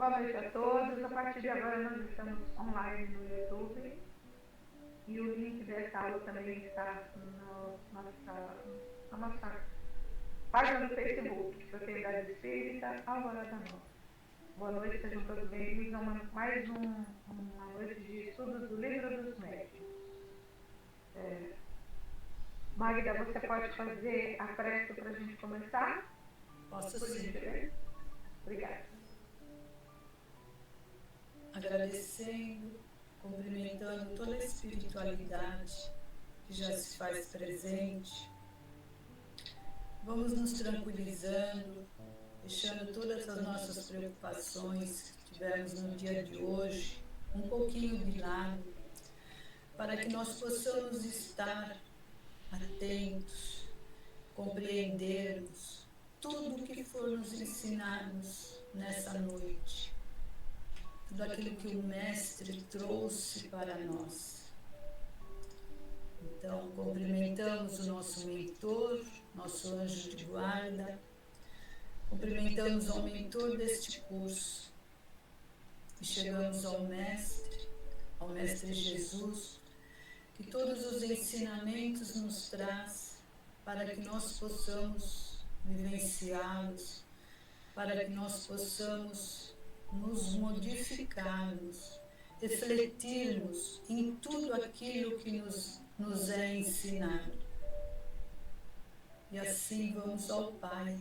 Boa noite a todos. A partir de agora nós estamos online no YouTube e o link dessa aula também está na nossa página do Facebook, Sociedade Espírita Alvorada Nova. Boa noite, sejam todos bem-vindos a mais uma noite de estudos do Livro dos Médiuns. Magda, você pode fazer a prece para a gente começar? Posso sim. Obrigada. Agradecendo, cumprimentando toda a espiritualidade que já se faz presente. Vamos nos tranquilizando, deixando todas as nossas preocupações que tivemos no dia de hoje um pouquinho de lado, para que nós possamos estar atentos, compreendermos tudo o que for nos ensinarmos nessa noite, tudo aquilo que o Mestre trouxe para nós. Então, cumprimentamos o nosso mentor, nosso anjo de guarda, cumprimentamos ao mentor deste curso e chegamos ao Mestre Jesus, que todos os ensinamentos nos traz para que nós possamos vivenciá-los, para que nós possamos nos modificarmos, refletirmos em tudo aquilo que nos é ensinado. E assim vamos ao Pai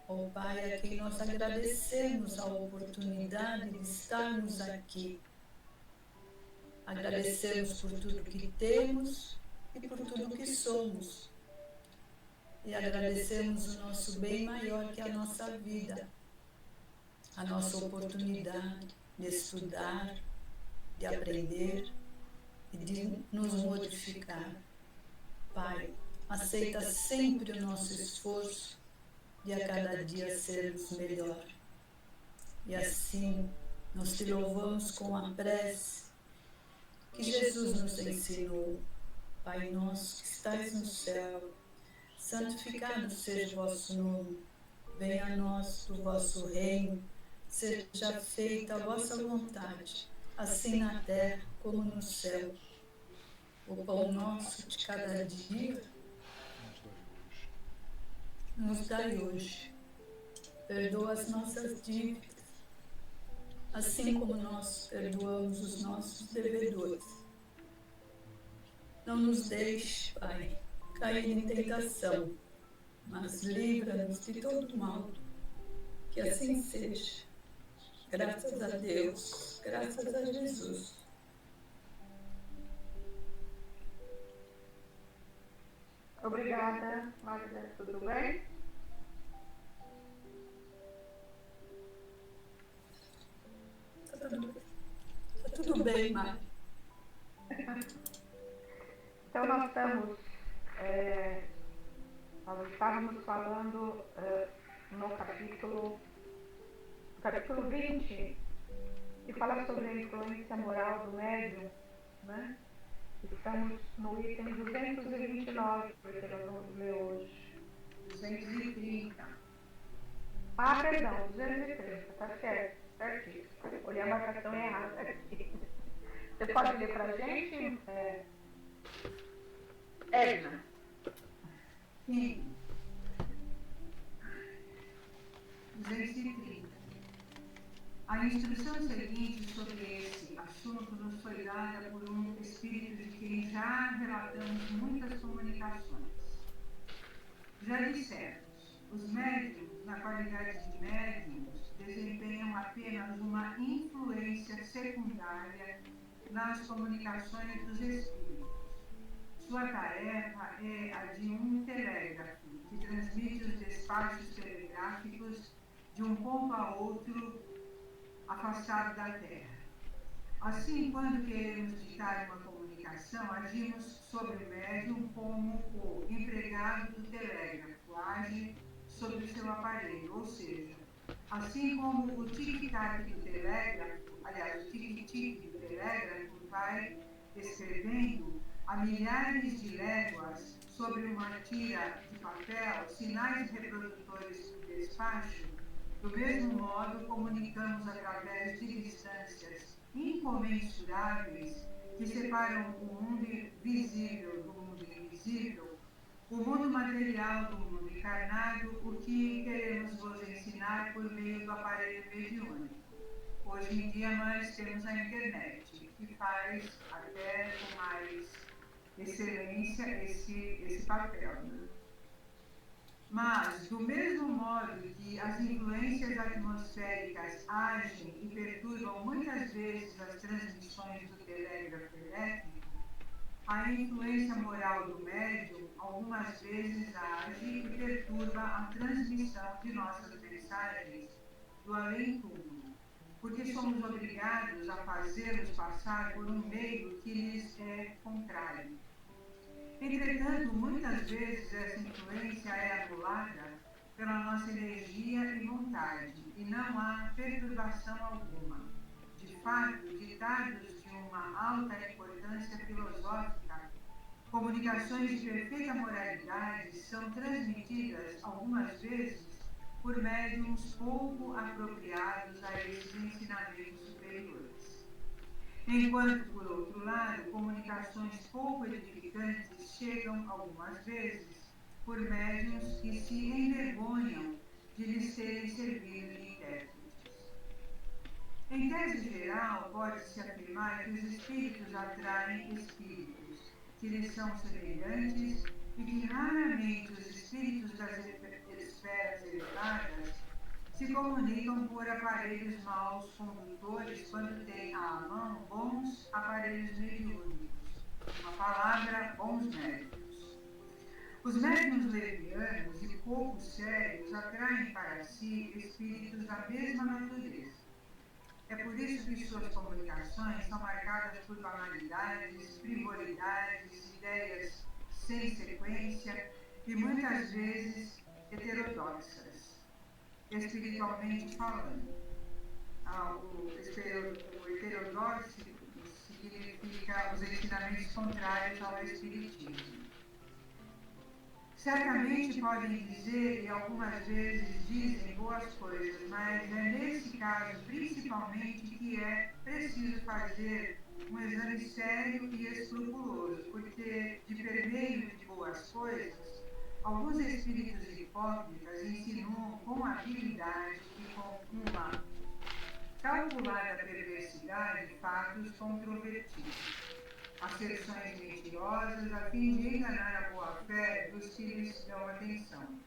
a quem nós agradecemos a oportunidade de estarmos aqui. Agradecemos por tudo que temos e por tudo que somos. E agradecemos o nosso bem maior, que é a nossa vida, a nossa oportunidade de estudar, de aprender e de nos modificar. Pai, aceita sempre o nosso esforço de a cada dia sermos melhor. E assim nós te louvamos com a prece que Jesus nos ensinou. Pai nosso que estais no céu, santificado seja o vosso nome. Venha a nós do vosso reino, seja feita a vossa vontade, assim na terra como no céu. O pão nosso de cada dia nos dai hoje. Perdoa as nossas dívidas, assim como nós perdoamos os nossos devedores. Não nos deixe, Pai, cair em tentação, mas livra-nos de todo mal. Que assim seja. Graças a Deus, graças a Jesus. Obrigada, Magda. Tudo bem? Tá tudo bem, Magda. Então nós estávamos falando no capítulo 20, que fala sobre a influência moral do médium, né? Estamos no item 229, porque nós vamos ler hoje. 230. Ah, perdão, 230, tá certo, certíssimo. Olhei a marcação errada aqui. Você pode ler pra gente, Edna? Sim. 230. A instrução seguinte sobre esse assunto nos foi dada por um espírito de quem já relatamos muitas comunicações. Já dissemos, os médiums, na qualidade de médiums, desempenham apenas uma influência secundária nas comunicações dos espíritos. Sua tarefa é a de um telégrafo, que transmite os despachos telegráficos de um ponto a outro afastado da Terra. Assim, quando queremos ditar uma comunicação, agimos sobre o médium como o empregado do telégrafo age sobre o seu aparelho, ou seja, assim como o tic-tac do telégrafo, aliás, o tic-tic do telégrafo vai escrevendo a milhares de léguas sobre uma tira de papel sinais reprodutores do despacho, Do mesmo modo, comunicamos através de distâncias incomensuráveis que separam o mundo visível do mundo invisível, o mundo material do mundo encarnado, o que queremos vos ensinar por meio do aparelho mediúnico. Hoje em dia nós temos a internet, que faz até com mais excelência esse papel. Né? Mas, do mesmo modo que as influências atmosféricas agem e perturbam muitas vezes as transmissões do telégrafo elétrico, a influência moral do médium algumas vezes age e perturba a transmissão de nossas mensagens do além-túmulo, porque somos obrigados a fazê-los passar por um meio que lhes é contrário. Entretanto, muitas vezes essa influência é anulada pela nossa energia e vontade, e não há perturbação alguma. De fato, ditados de uma alta importância filosófica, comunicações de perfeita moralidade são transmitidas algumas vezes por médiuns pouco apropriados a esses ensinamentos superiores. Enquanto, por outro lado, comunicações pouco edificantes chegam algumas vezes por médiuns que se envergonham de lhes serem servidos de intérpretes. Em tese geral, pode-se afirmar que os espíritos atraem espíritos que lhes são semelhantes e que raramente os espíritos das esferas elevadas se comunicam por aparelhos maus condutores quando têm à mão bons aparelhos mediúnicos. Uma palavra, bons médiuns. Os médiuns levianos e pouco sérios atraem para si espíritos da mesma natureza. É por isso que suas comunicações são marcadas por banalidades, frivolidades, ideias sem sequência e muitas vezes heterodoxas, espiritualmente falando. O heterodoxo significa os ensinamentos contrários ao espiritismo. Certamente podem dizer, e algumas vezes dizem, boas coisas, mas é nesse caso, principalmente, que é preciso fazer um exame sério e escrupuloso, porque, de permeio de boas coisas, alguns espíritos hipócritas insinuam com habilidade e com uma calculada perversidade fatos controvertidos, asserções mentirosas a fim de enganar a boa-fé dos que lhes dão atenção.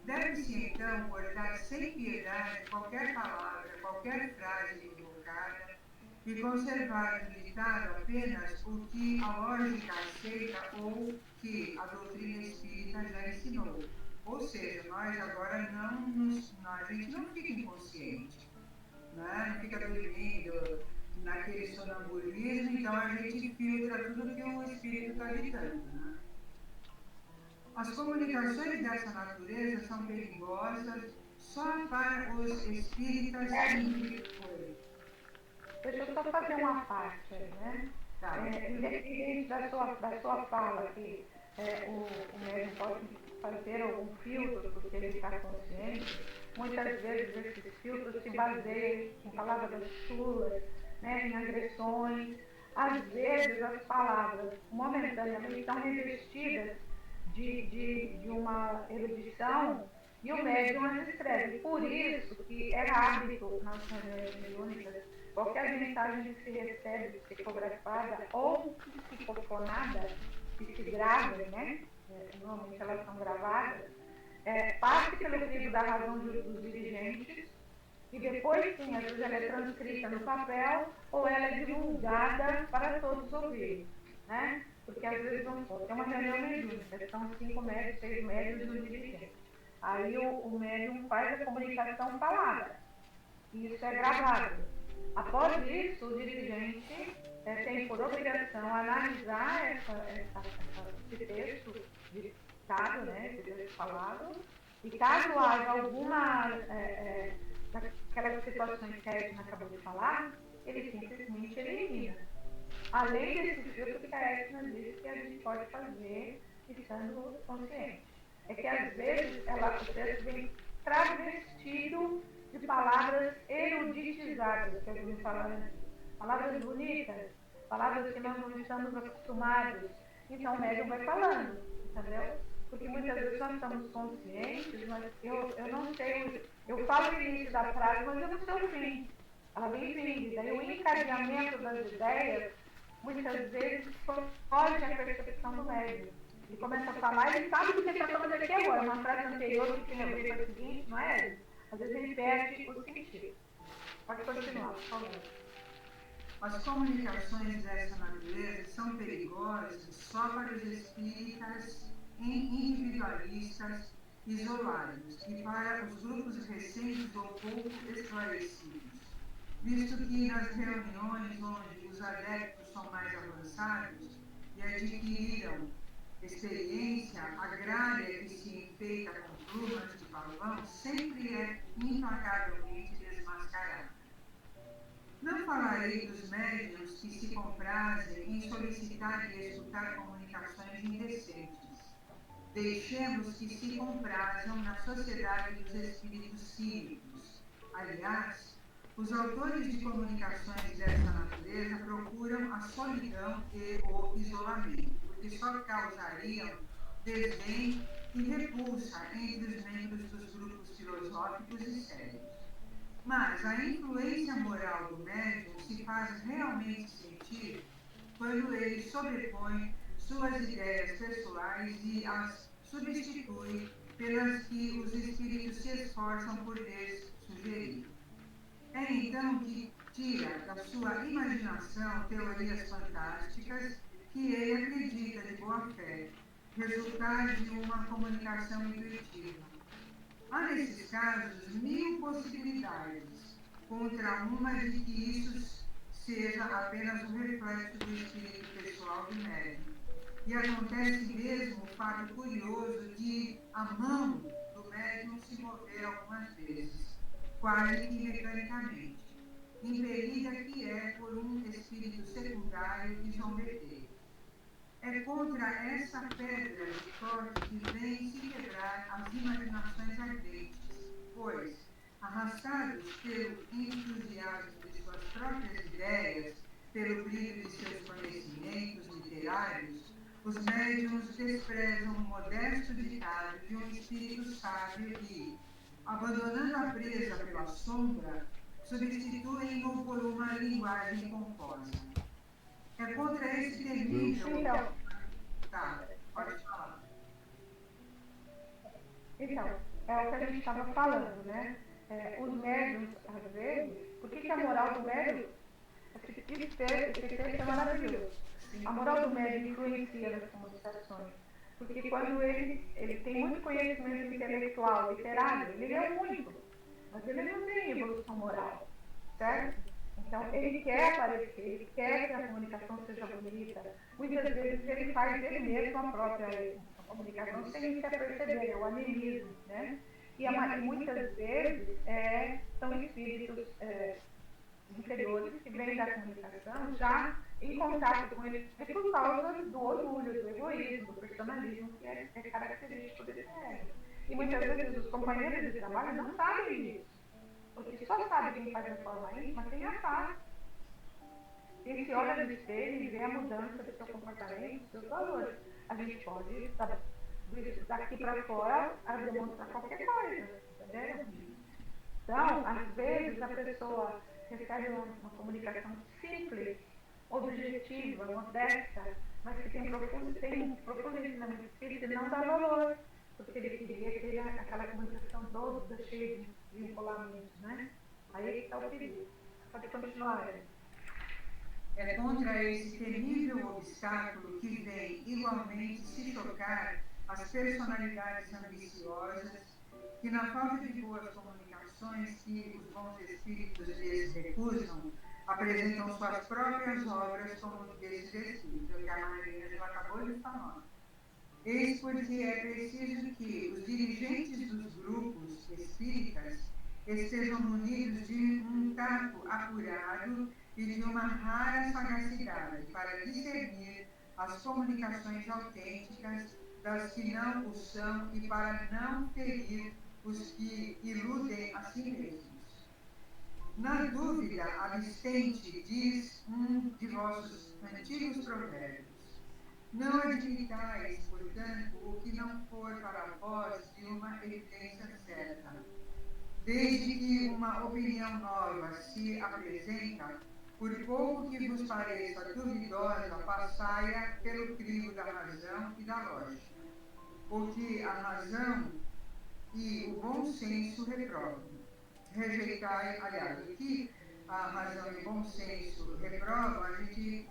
Deve-se, então, cortar sem piedade qualquer palavra, qualquer frase equivocada e conservar no ditado apenas o que a lógica aceita ou que a doutrina espírita já ensinou. Ou seja, nós agora a gente não fica inconsciente, não fica dormindo naquele sonambulismo, então a gente filtra tudo que o espírito está ditando. Né? As comunicações dessa natureza são perigosas só para os espíritas indivíduos. Deixa eu só fazer uma parte, né? Tá. Independente da sua fala, que o médium pode fazer algum filtro, porque ele está consciente, muitas vezes esses filtros se baseiam em palavras chulas, né, em agressões. Às vezes as palavras momentaneamente estão revestidas de uma erudição e o médium as escreve. Por isso que é hábito nas reuniões mediúnicas, qualquer mensagem que se recebe psicografada ou psicofonada, que se grava, né? Normalmente elas são gravadas, parte pelo crivo da razão dos dirigentes e depois sim, às vezes ela é transcrita no papel ou ela é divulgada para todos ouvirem, né? Porque às vezes vamos ter uma reunião mediúnica, são 5 médios, 6 médios e um dirigente. Aí o médium faz a comunicação falada, e isso é gravado. Após isso, o dirigente tem por obrigação analisar esse texto ditado, né, esse texto falado, e caso haja alguma daquelas situações que a Edna acabou de falar, ele simplesmente elimina. Além desse filtro que a Edna disse que a gente pode fazer estando consciente. É que às vezes o texto vem travestido de palavras eruditizadas, que eu ouvi falar antes. Palavras bonitas, palavras que nós não estamos acostumados. Então o médium vai falando, entendeu? Porque muitas vezes nós estamos conscientes, mas eu não sei, eu falo o início da frase, mas eu não sei o fim. Ela vem vindo, daí o encadeamento das ideias, muitas vezes, foge a percepção do médium. Ele começa a falar, ele sabe o que ele está falando aqui agora, uma frase anterior que tinha a ver com a seguinte, não é? Às vezes ele perde o sentido. Pode continuar, por favor. As comunicações dessa natureza são perigosas só para os espíritas individualistas isolados e para os grupos recentes ou pouco esclarecidos, visto que nas reuniões onde os adeptos são mais avançados e adquiriram experiência agrária que se enfeita com plumas de pavão, sempre é implacavelmente desmascarada. Não falarei dos médiuns que se comprazem em solicitar e escutar comunicações indecentes. Deixemos que se comprazam na sociedade dos espíritos cívicos. Aliás, os autores de comunicações dessa natureza procuram a solidão e o isolamento, porque só causariam desdém e repulsa entre os membros dos grupos filosóficos e sérios. Mas a influência moral do médium se faz realmente sentir quando ele sobrepõe suas ideias pessoais e as substitui pelas que os espíritos se esforçam por lhes sugerir. É então que tira da sua imaginação teorias fantásticas que ele acredita de boa fé, resultar de uma comunicação intuitiva. Há nesses casos 1000 possibilidades contra uma de que isso seja apenas um reflexo do espírito pessoal do médium. E acontece mesmo o fato curioso de a mão do médium se mover algumas vezes, quase que mecanicamente, impelida que é por um espírito secundário e zombeteiro. É contra essa pedra de toque que vem se quebrar as imaginações ardentes, pois, arrastados pelo entusiasmo de suas próprias ideias, pelo brilho de seus conhecimentos literários, os médiuns desprezam o modesto ditado de um espírito sábio e, abandonando a presa pela sombra, substituem-no por uma linguagem composta. É contra esse terrível... Então, Tá, pode falar. Então, é o que a gente estava falando, né? Os médiums, às vezes, por que a moral do médium, esse texto é maravilhoso. A moral do médium influencia nas comunicações. Porque quando ele tem muito conhecimento intelectual, literário, ele lê muito, mas ele não tem evolução moral, certo? Então, ele quer aparecer, ele quer que a comunicação seja bonita. Muitas vezes ele faz ele mesmo a própria comunicação sem se perceber, é o animismo, né? E muitas vezes são espíritos inferiores que vêm da comunicação já em contato com ele por causa do orgulho, do egoísmo, do personalismo que é característico desse médium. E muitas vezes os companheiros de trabalho não sabem disso. Porque só sabe quem faz a forma íntima, quem a faz. Quem se olha no espelho e vê a mudança do seu comportamento, dos seus valores. A gente pode, daqui para fora, demonstrar qualquer coisa, entendeu? Então, às vezes, a pessoa recebe uma comunicação simples, objetiva, modesta, mas que tem um profundo ensinamento espírita e não dá valor, porque ele queria ter aquela comunicação toda cheia de vinculamentos, né? Aí está o perigo. Pode continuar, Ellen. É contra esse terrível obstáculo que vem igualmente se chocar as personalidades ambiciosas que, na falta de boas comunicações que os bons espíritos lhes recusam, apresentam suas próprias obras como desses espíritos, que a Maria já acabou de falar. Eis porque é preciso que os dirigentes dos grupos espíritas estejam munidos de um tato apurado e de uma rara sagacidade para discernir as comunicações autênticas das que não o são e para não ferir os que iludem a si mesmos. Na dúvida, abstente, diz um de vossos antigos provérbios. Não admitais, portanto, o que não for para vós de uma evidência certa. Desde que uma opinião nova se apresenta, por pouco que vos pareça duvidosa, passai-a pelo crivo da razão e da lógica. Porque a razão e o bom senso reprovam. Rejeitai, aliás, o que a razão e o bom senso reprovam, a gente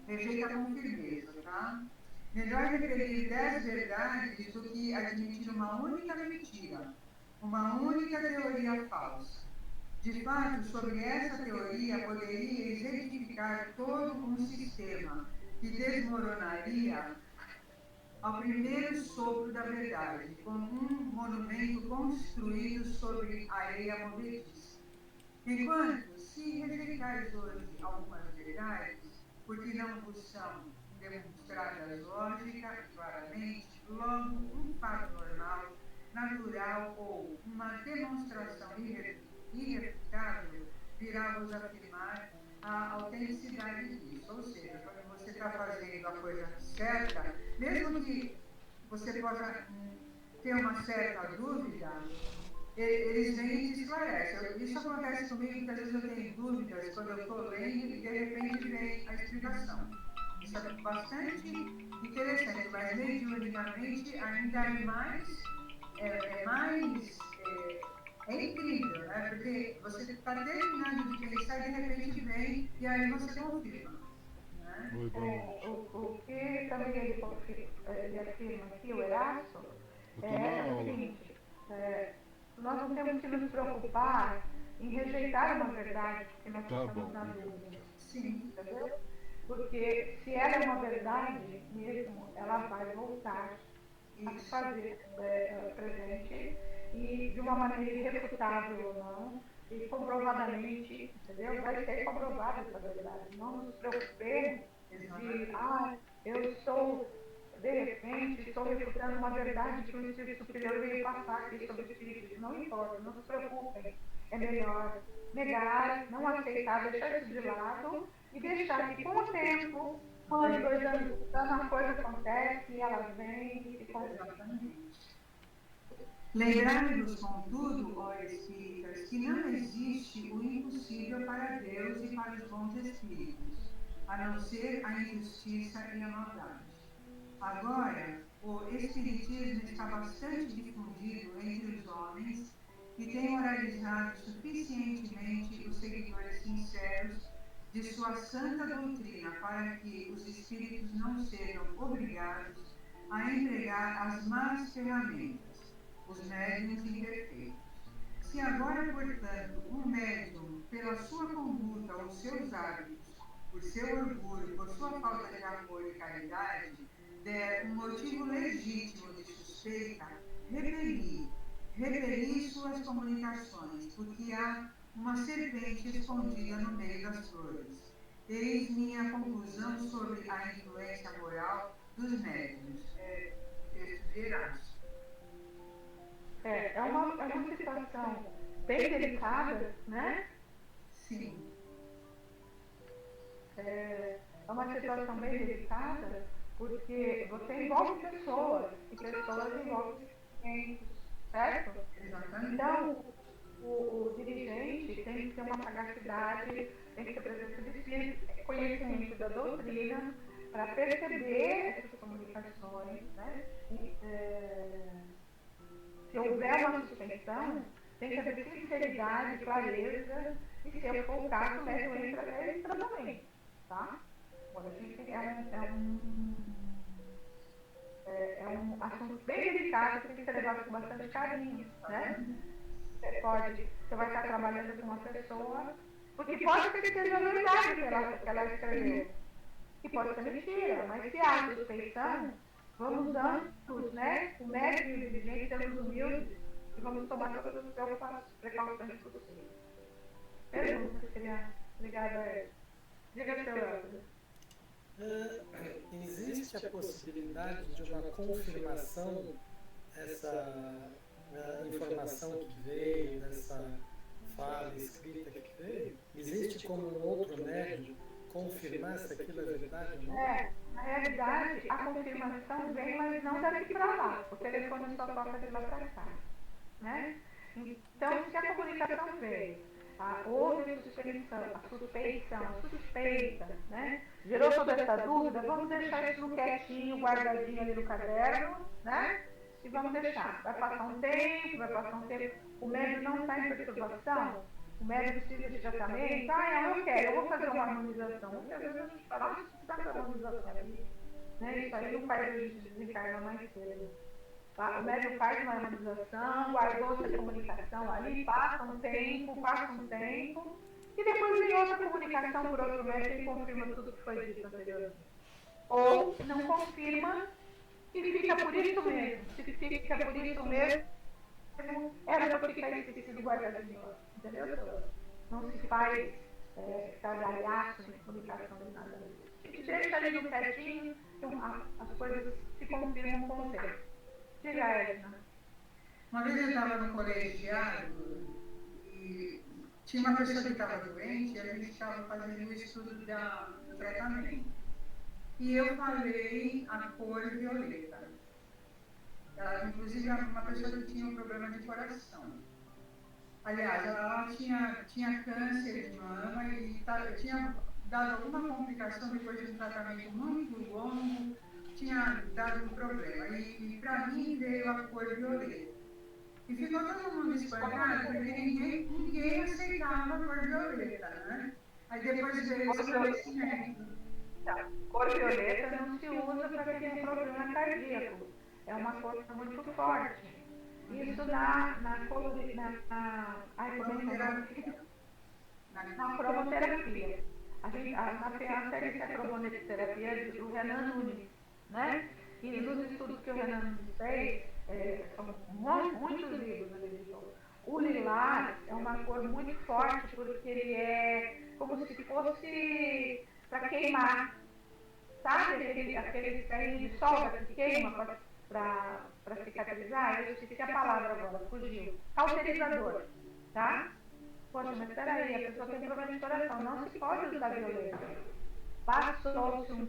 rejeita com firmeza, tá? Melhor repetir 10 verdades do que admitir uma única mentira, uma única teoria falsa. De fato, sobre essa teoria poderíeis edificar todo um sistema que desmoronaria ao primeiro sopro da verdade, como um monumento construído sobre areia movediça. Enquanto, se rejeitais hoje algumas verdades, porque não vos são demonstradas lógica e claramente, logo um fato normal, natural ou uma demonstração irrefutável virá vos afirmar a autenticidade disso. Ou seja, quando você está fazendo a coisa certa, mesmo que você possa ter uma certa dúvida, eles vêm e te esclarecem. Isso acontece comigo, porque às vezes eu tenho dúvidas quando eu estou lendo e de repente vem a explicação. Isso é bastante interessante, mas mediunicamente ainda é incrível, né? Porque você está terminando de pensar e de repente vem e aí você confirma. Né? O que também ele afirma aqui, o Erasto, é o seguinte: nós não temos que nos preocupar em rejeitar uma verdade porque nós estamos na dúvida. Sim. Entendeu? Porque se ela é uma verdade mesmo, ela vai voltar a se fazer presente e de uma maneira irrefutável ou não, e comprovadamente, entendeu? Vai ser comprovada essa verdade. Não nos preocupemos de, eu estou, de repente, estou refutando uma verdade que o Espírito Superior veio passar aqui sobre o Espírito. Não importa, não se preocupem. É melhor negar, não aceitar, deixar isso de lado e deixar que com o tempo, quando dois anos, uma coisa acontece, e ela vem e Exatamente. Lembrai-vos, contudo, ó espíritas, que não existe o impossível para Deus e para os bons espíritos, a não ser a injustiça e a maldade. Agora, o espiritismo está bastante difundido entre os homens e tem moralizado suficientemente os seguidores sinceros de sua santa doutrina para que os espíritos não sejam obrigados a empregar as más ferramentas, os médiuns imperfeitos. Se agora, portanto, um médium, pela sua conduta ou seus hábitos, por seu orgulho, por sua falta de amor e caridade, der um motivo legítimo de suspeita, repeli suas comunicações, porque há uma serpente escondida no meio das flores. Eis minha conclusão sobre a influência moral dos médiuns. Texto de Erasto. É uma situação bem delicada, né? Sim. É uma situação bem delicada porque você envolve pessoas e pessoas envolvem clientes, certo? Exatamente. Então, o dirigente tem que ter uma sagacidade, tem que ter presença de espírito, conhecimento da doutrina para perceber essas comunicações, né? Se houver uma suspensão, tem que haver sinceridade, clareza, e se for o caso, o médium entra em tratamento, tá? Agora, a gente é um assunto bem delicado, tem que ser levado com bastante carinho, né? Você vai estar trabalhando com uma pessoa, porque pode ser que seja verdade que ela escreveu, que pode ser mentira, mas se há suspeição, vamos ambos, né? O médico e o dirigente, sermos humildes e vamos tomar todas as precauções possíveis. Pergunta que seria ligada a ela. Diga, seu existe a possibilidade de uma confirmação, informação que veio, dessa fala escrita que veio, existe como um outro médium confirmar se aquilo é verdade ou não? Na realidade, a confirmação vem, mas não daqui para lá. O telefone só toca de lá para cá. Né? Então, se a comunicação veio, houve a suspeição, a suspeita, né? Gerou toda essa dúvida, vamos deixar isso no quietinho, guardadinho ali no caderno, né? E vamos deixar. Vai passar um tempo, o médium não está em perturbação, o médium precisa de tratamento, eu vou fazer uma harmonização. Muitas vezes a gente fala, precisa de harmonização ali. Né? Isso aí não faz a gente desencarnar mais cedo. O médium faz uma harmonização, guardou essa comunicação ali, passa um tempo, e depois vem outra comunicação por outro médium e confirma tudo que foi dito anteriormente. Ou não confirma e fica por isso mesmo. Se fica por isso mesmo, era para ficar esquecido guardadinho. Entendeu? Não se faz trabalhar com comunicação de nada. A gente deixa ali no quietinho, então as coisas se confirmam com o tempo. Diga, Edna. Uma vez eu estava no colegiado e tinha uma pessoa que estava doente e a gente estava fazendo o estudo do tratamento. E eu falei a cor violeta. Ela, inclusive, era uma pessoa que tinha um problema de coração. Aliás, ela tinha câncer de mama e tinha dado alguma complicação depois de um tratamento muito longo, tinha dado um problema. E para mim veio a cor violeta. E ficou todo mundo espantado, porque ninguém aceitava a cor violeta, né? Aí depois veio o esclarecimento. Cor violeta não se usa para quem tem problema cardíaco. É uma cor muito forte. Isso na cromoterapia. Na criança ele a cromoterapia do Renan Nunes, né? E nos estudos que o Renan Nunes fez, são muitos livros ele editou. O lilás é uma cor muito forte porque ele é como se fosse para queimar. Sabe aquele ferrinho de solda que queima para cicatrizar? Eu esqueci a palavra agora, fugiu. Cauterizador, tá? Poxa, mas peraí, a pessoa tem problema de coração, não se pode usar violeta. Passou-se um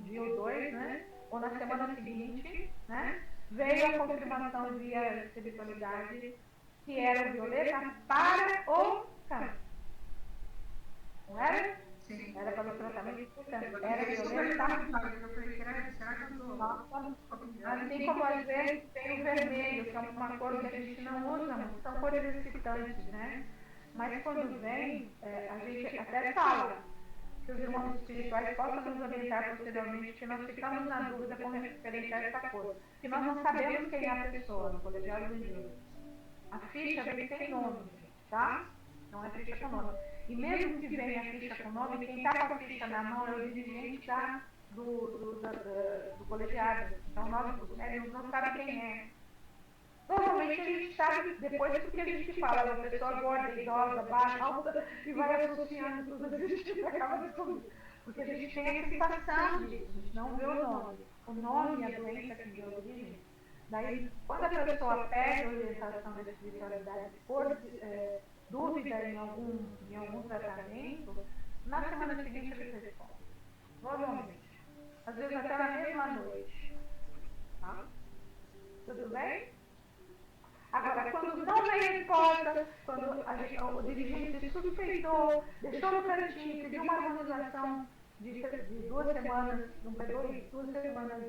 dia ou dois, né? Ou na semana seguinte, né? Veio a confirmação via espiritualidade que era o violeta para o câncer. Não era? Sim. Era para o tratamento de câncer. Era violeta. Assim como às vezes tem o vermelho, que é uma cor que a gente não usa muito, são cores excitantes, né? Mas quando vem, a gente até fala que os irmãos espirituais possam nos orientar posteriormente, que nós ficamos na dúvida com referente a essa cor. Que nós não sabemos quem é a pessoa no colegiado do Deus. A ficha vem sem nome, tá? Não é ficha com nome. E mesmo que venha a ficha com nome, quem está com a ficha na mão é o dirigente do colegiado. Então nós, os médiuns, não sabem quem é. Normalmente a gente sabe depois porque a gente fala da pessoa gorda, idosa, baixa, alta, e vai associando tudo, a gente acaba descobrindo. Porque a gente tem a sensação disso, a gente não vê o nome. O nome e a doença que deu origem. Daí, quando a pessoa pede a orientação da espiritualidade por dúvida em algum tratamento, na semana seguinte ele responde. Normalmente. Às vezes até na mesma noite. Tá? Tudo bem? Agora, quando não vem resposta, quando o dirigente suspeitou, deixou no cantinho, pediu uma harmonização de 2 semanas, não pegou 2 semanas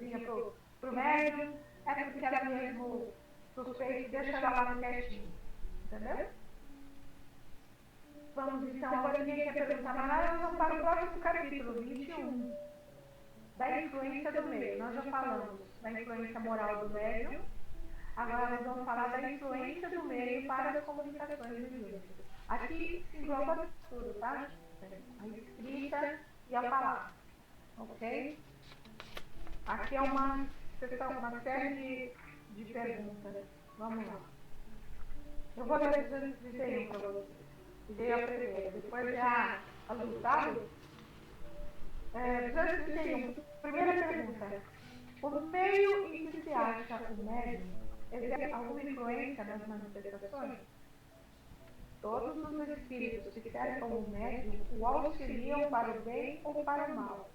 para o médium, é porque ela mesmo suspeita e deixa ela lá no quietinho. Entendeu? Vamos então, agora ninguém quer perguntar mais nada, nós vamos para o próximo capítulo, 21. Da influência do meio. Nós já falamos da influência moral do médium. Agora nós vamos falar da influência do meio para as comunicações mediúnicas. Aqui se engloba tudo, tá? A escrita e a palavra. Ok? Aqui é uma série de perguntas. Vamos lá. Eu vou ler 231 para vocês. Dei a primeira. Depois é a resultado. 231. Primeira pergunta. O meio em que se acha o médium exerce alguma influência nas manifestações? Todos os espíritos que cercam o médium o auxiliam para o bem ou para o mal.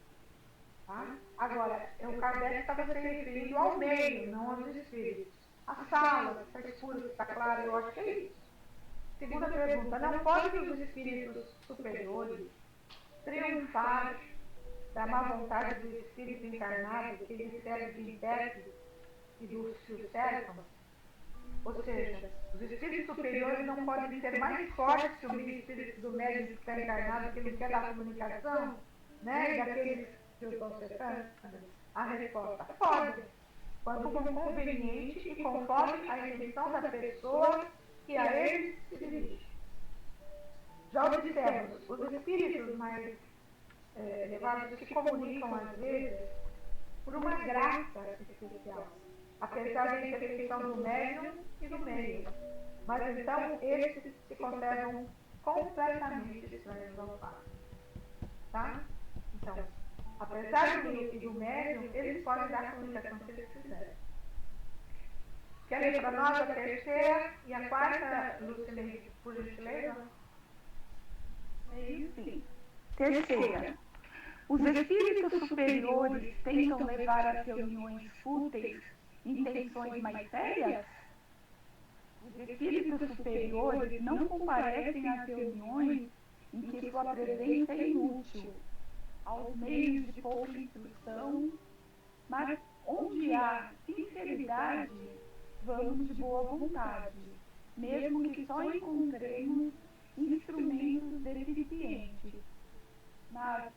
Tá? Agora, o Kardec estava se referindo ao meio, não aos espíritos. A sala, está escuro, está claro, eu acho que é isso. Segunda pergunta, não podem os espíritos superiores triunfar da má vontade do espírito encarnado que lhes serve de intérprete e dos que o cercam? Ou seja, os espíritos superiores não podem ser mais fortes que o espírito do médium que está encarnado, que não quer dar comunicação, né, e daqueles que o estão cercando? A resposta, pode, quando for conveniente e conforme a intenção da pessoa que a ele se dirige. Já observamos, os espíritos mais elevados se comunicam às vezes por uma graça especial, apesar da imperfeição do médium e do meio. Mas então estes se conservam completamente estranhos ao fato. Tá? Então, apesar do meio e do médium, eles podem dar comunicação se eles quiserem. Quer ler para nós a terceira e a quarta, Lucineide, por gentileza? Sim. Terceira. Os espíritos superiores tentam levar às reuniões fúteis intenções mais sérias? Os espíritos superiores não comparecem às reuniões em que sua presença é inútil, aos meios de pouca instrução, mas onde há sinceridade, vamos de boa vontade, mesmo que só encontremos instrumentos deficientes. Mas,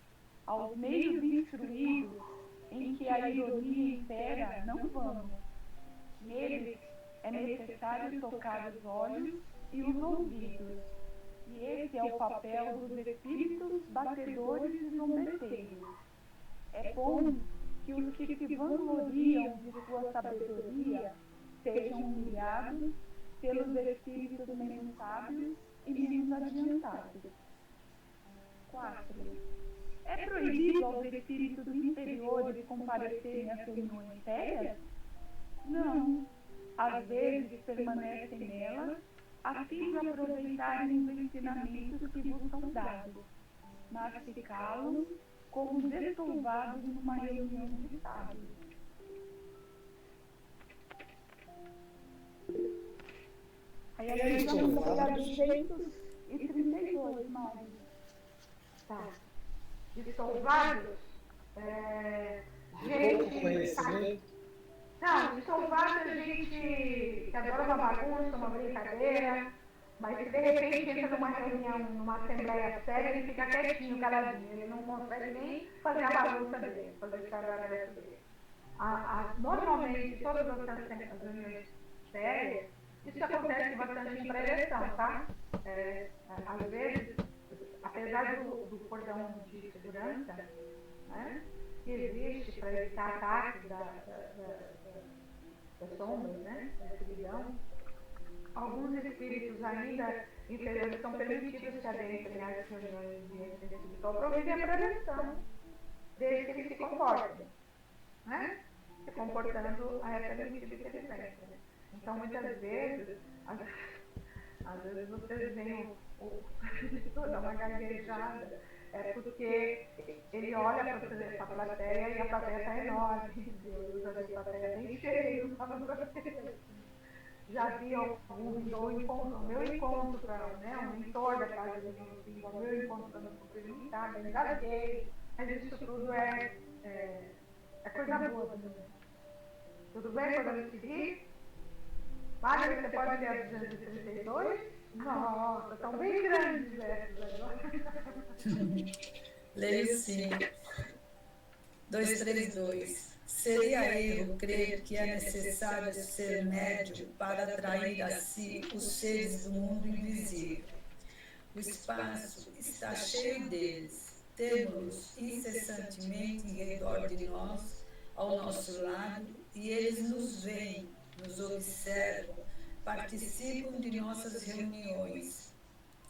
aos meios instruídos, em que a ironia impera, não vamos. Neles é necessário tocar os olhos e os ouvidos, e esse é o papel dos espíritos batedores e zombeteiros. É bom que os que se vangloriam de sua sabedoria sejam humilhados pelos espíritos menos sábios e menos adiantados. 4. É proibido aos espíritos inferiores comparecerem às reuniões sérias? Não. Às vezes permanecem nelas a fim de aproveitarem os ensinamentos que vos são dados, mas se calam como destolvados numa reunião de sábios. Aí agora vamos pegar 232, mais. Tá. Dissolvados? Pouco conhecimento. Não, dissolvado é gente que adora uma bagunça, uma brincadeira, mas que de repente entra numa reunião, numa assembleia séria, ele fica quietinho, caladinho, ele não consegue nem fazer a bagunça dele, fazer o estardalhaço dele. Normalmente, todas as reuniões sérias, isso acontece bastante em pré-eleição, tá? Às vezes, apesar do cordão de segurança, né, que existe para evitar ataques das sombras, né, da escuridão, alguns espíritos ainda inferiores são permitidos que adentrem às reuniões de residência espiritual para ouvir a prevenção, desde que eles se comportem, né? Se comportando a essa permitida inteligência. Então, muitas vezes, às vezes vocês veem o dar uma gaguejada, é porque ele olha para a plateia e a plateia está enorme, Deus, a plateia bem cheia, já vi algum meu encontro para um mentor da casa de Deus, o meu encontro para me cumprimentar, bem gaguejo, mas isso tudo é coisa boa também. Tudo bem? Podemos seguir? Mário, você pode ler a 232? Nossa, estão bem grandes essas agora. Leio sim. 232. Seria erro crer que é necessário ser médium para atrair a si os seres do mundo invisível. O espaço está cheio deles. Temos-los incessantemente em redor de nós, ao nosso lado, e eles nos veem, nos observam, participam de nossas reuniões,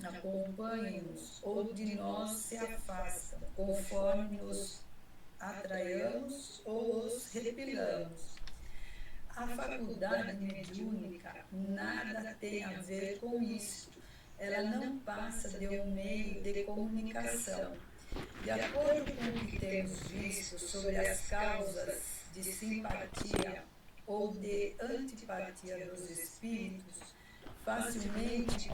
acompanham-nos ou de nós se afastam, conforme nos atraiamos ou os repelamos. A faculdade mediúnica nada tem a ver com isso. Ela não passa de um meio de comunicação. De acordo com o que temos visto sobre as causas de simpatia ou de antipatia dos espíritos, facilmente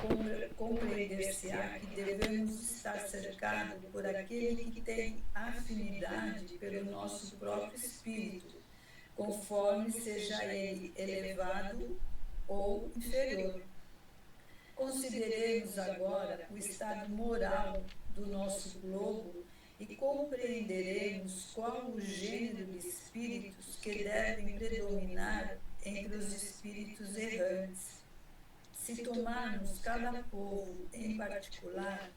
compreender-se-á que devemos estar cercados por aquele que tem afinidade pelo nosso próprio espírito, conforme seja ele elevado ou inferior. Consideremos agora o estado moral do nosso globo e compreenderemos qual o gênero de espíritos que devem predominar entre os espíritos errantes. Se tomarmos cada povo em particular,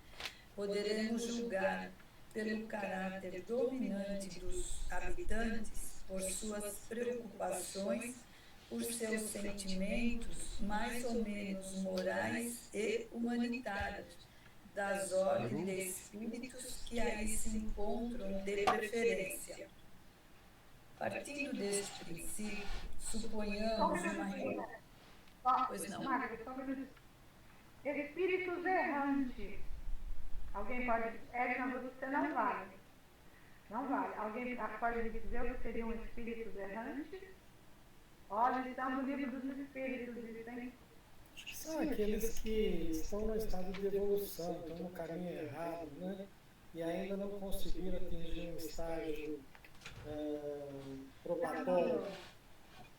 poderemos julgar pelo caráter dominante dos habitantes, por suas preocupações, por seus sentimentos mais ou menos morais e humanitários, das ordens de espíritos que aí se encontram de preferência. Partindo deste princípio, suponhamos uma... Pois não. Espíritos errantes. Alguém pode... Edna, você não vale. Não vale. Alguém pode dizer o que seriam espíritos errantes? Olha, está no livro dos espíritos, dizem. São aqueles que estão no estado de evolução, estão no caminho errado, né? E ainda não conseguiram atingir um estágio probatório.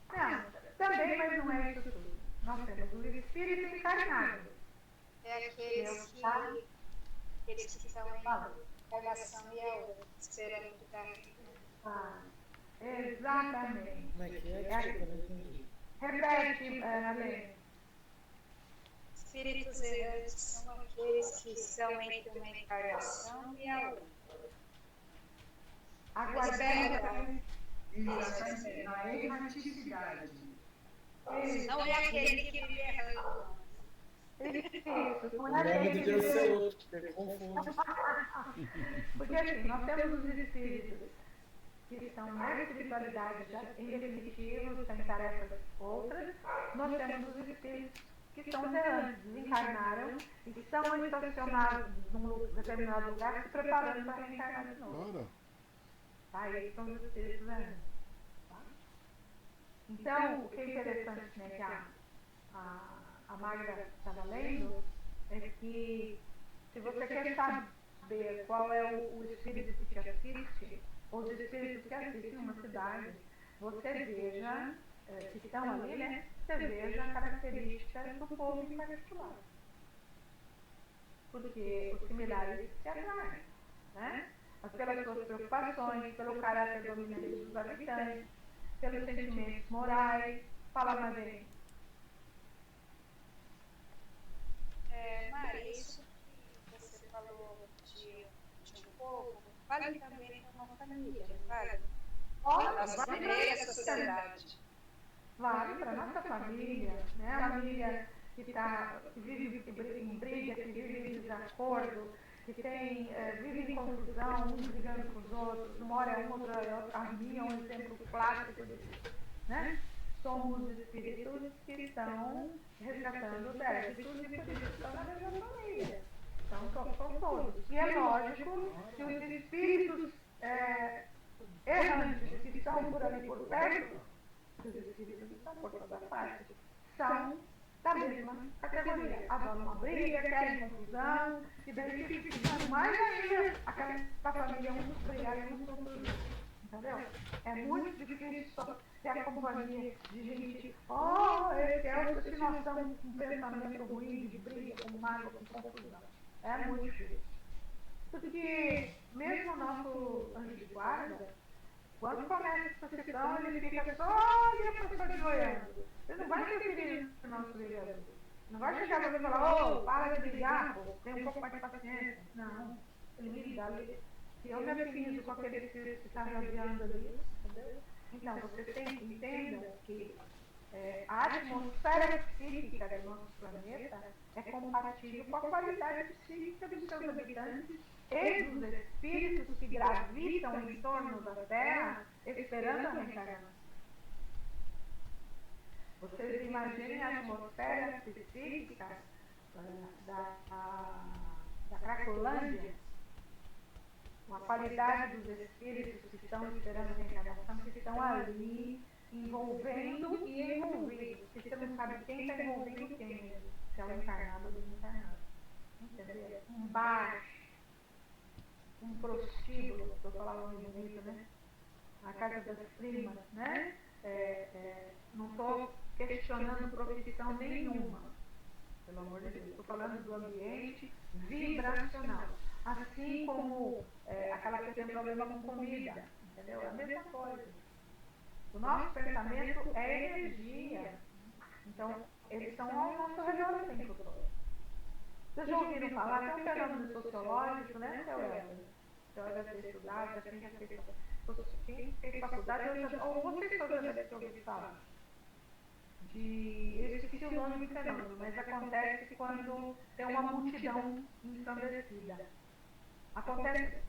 Não, também, mas não é isso tudo. Nós temos o espírito encarnado. É aqueles que estão em encarnação e a outra, esperando ficar. Exatamente. Como é que é? Eu não entendi. Repete, Alê. Espíritos errantes são aqueles que estão entre uma encarnação e a outra. Aguardando. A erraticidade. Não é aquele que vive errando. Isso, O nome de Deus é outro, porque confunde. Porque assim, nós temos os espíritos que estão na espiritualidade já em definitivo, sem tarefas outras. Nós temos os espíritos que são errantes, desencarnaram e que estão estacionados num determinado lugar se preparando para reencarnar de novo. Tá? Esses são os espíritos errantes. Tá? Então, o que é interessante, né, que a Magda estava lendo, é que se você quer saber qual é o espírito que te assiste, ou os espíritos que assistem uma cidade, você veja, que estão ali, né? Você veja a característica do povo em particular. Porque os similares se atraem, né? Mas pelas suas preocupações, pelo caráter dominante dos habitantes, pelos sentimentos morais. Fala, Madei. Mari, isso que você falou de um povo, vale também para uma família, vale? Nossa família, a sociedade. Vale para nossa família, né? A família que vive em briga, que vive em desacordo, que vive em confusão, uns brigando com os outros, uma hora é um, outra é outra. A minha é um exemplo clássico disso, né? Somos espíritos que estão resgatando débitos e por isso estão na mesma família. Então, são todos. E é lógico que os espíritos errantes que estão por ali por perto, os espíritos que estão por toda parte, são da mesma categoria. Adoram uma briga, querem confusão, e daí ficam mais ainda aquela família, uns brigarem uns contra os outros. Entendeu? É muito difícil só ter a companhia de gente, se nós estamos com um pensamento ruim, de briga, com mágoa, com confusão. É muito difícil. Porque mesmo o nosso anjo de guarda, quando começa essa sessão, ele fica só ali a pessoa de olhando. Você não vai interferir no nosso vereador. Não vai chegar para você e falar, para de brigar, tem um pouco mais de paciência. Não. Ele me dá. Se eu me afinizo com aquele espírito que está radiando ali, entendeu? Então, você entenda que a atmosfera psíquica do nosso planeta é compatível com a qualidade psíquica dos seus habitantes e dos espíritos que gravitam em torno da Terra esperando a reencarnação. Vocês imaginem a atmosfera psíquica da Cracolândia, com a qualidade dos espíritos que estão esperando a reencarnação, que estão ali envolvendo e envolvidos. Que você não sabe quem está envolvendo quem mesmo, se é o encarnado ou o desencarnado. Entendeu? Um bar, um prostíbulo, estou falando muito bonito, né? A casa das primas, né? Não estou questionando profissão nenhuma, pelo amor de Deus. Estou falando do ambiente vibracional. Assim como aquela que tem problema com comida, entendeu? É a mesma coisa. O nosso pensamento é energia. Então, eles estão ao nosso redor o tempo todo. Vocês já ouviram falar? Tem um fenômeno sociológico, né, seu Elber? Então, deve ter estudado, já quem fez faculdade, ou vocês todas já devem ter ouvido falar. Eu esqueci o nome do fenômeno, mas acontece quando tem uma multidão ensandecida. Acontece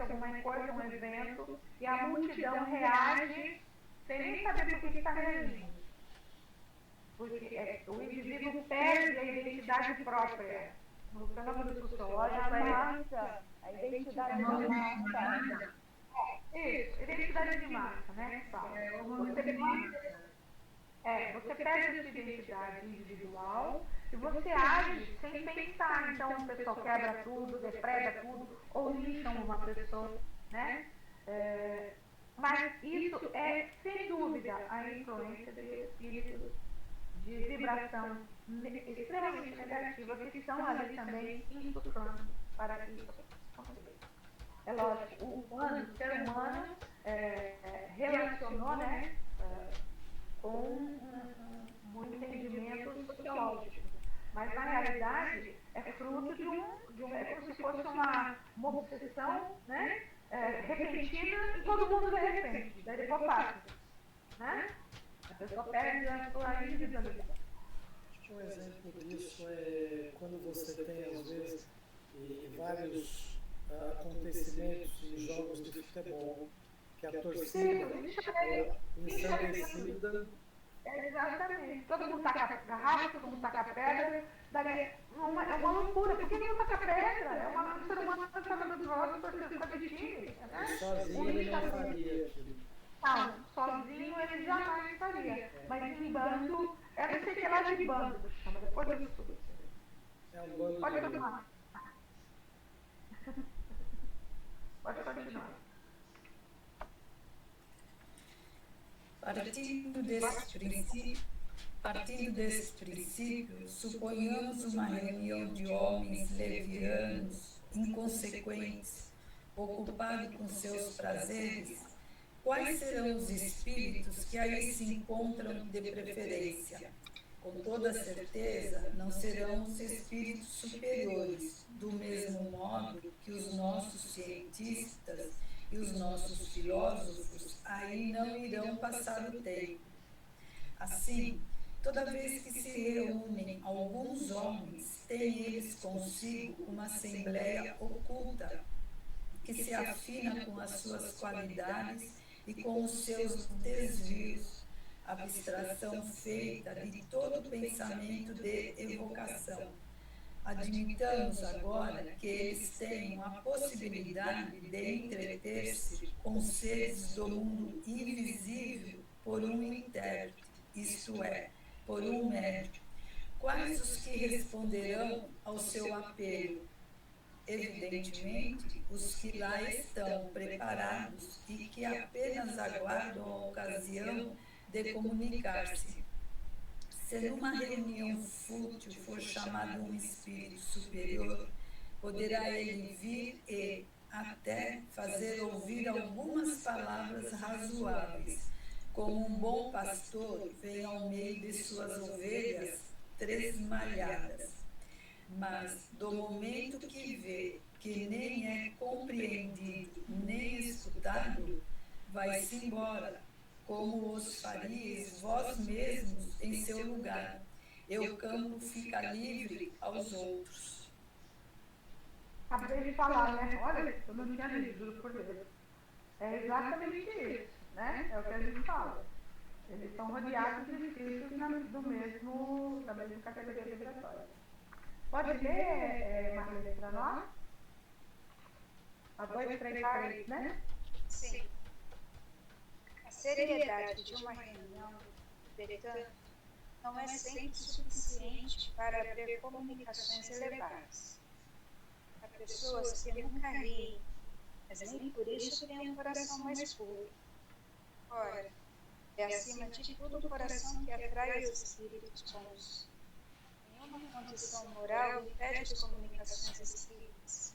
alguma coisa, um evento, e a multidão reage sem nem saber por que está reagindo. Porque o indivíduo perde a identidade própria. No fenômeno sociológico, a identidade da massa. Isso, identidade de massa, né? Você perde a sua identidade individual e você age sem pensar. Então, o pessoal quebra tudo, depreda tudo, ou lixam uma pessoa, né? Mas isso é, sem dúvida, a influência de espíritos de vibração extremamente negativa que estão ali também insuflando para que isso aconteça. É lógico, o ser humano relacionou, né, com um entendimento sociológico, mas na realidade é fruto de é como se fosse uma obsessão, né, repentina e todo mundo de repente, daí depois passa, né? A pessoa perde a sua individualidade. Acho que um exemplo disso é quando você tem, às vezes, vários acontecimentos em jogos de futebol, que a torcida ensandecida. Exatamente. Todo mundo taca garrafa, todo mundo taca pedra. É uma loucura. Por que não taca pedra? É um ser humano que está dando droga para de time. Sozinho ele não faria aquilo. Não, sozinho ele jamais faria. Mas em bando, eu não sei que lá de bando chama, depois eu estudo. É um bando. Pode continuar. Pode continuar. Partindo desse princípio, suponhamos uma reunião de homens levianos, inconsequentes, ocupados com seus prazeres. Quais serão os espíritos que aí se encontram de preferência? Com toda certeza, não serão os espíritos superiores, do mesmo modo que os nossos cientistas e os nossos filósofos aí não irão passar o tempo. Assim, toda vez que se reúnem alguns homens, têm eles consigo uma assembleia oculta, que se afina com as suas qualidades e com os seus desvios, abstração feita de todo pensamento de evocação. Admitamos agora que eles tenham a possibilidade de entreter-se com seres do mundo invisível por um intérprete, isto é, por um médium. Quais os que responderão ao seu apelo? Evidentemente, os que lá estão preparados e que apenas aguardam a ocasião de comunicar-se. Se numa reunião fútil for chamado um espírito superior, poderá ele vir e até fazer ouvir algumas palavras razoáveis, como um bom pastor vem ao meio de suas ovelhas tresmalhadas. Mas, do momento que vê que nem é compreendido nem escutado, vai-se embora, como os faríeis vós mesmos em seu lugar, e o campo fica livre aos outros. Acabei de falar, né? Olha, eu não tinha lido, juro por Deus. É exatamente isso, né? É o que a gente fala. Eles estão rodeados de espíritos da mesma categoria vibratória. Pode ler, Marlene, para nós? A 2, 3, 3, né? Sim. A seriedade de uma reunião, entretanto, não é sempre suficiente para abrir comunicações elevadas. Há pessoas que nunca riem, mas nem por isso têm um coração mais puro. Ora, é acima de tudo o coração que atrai os espíritos bons. Nenhuma condição moral impede as comunicações espíritas,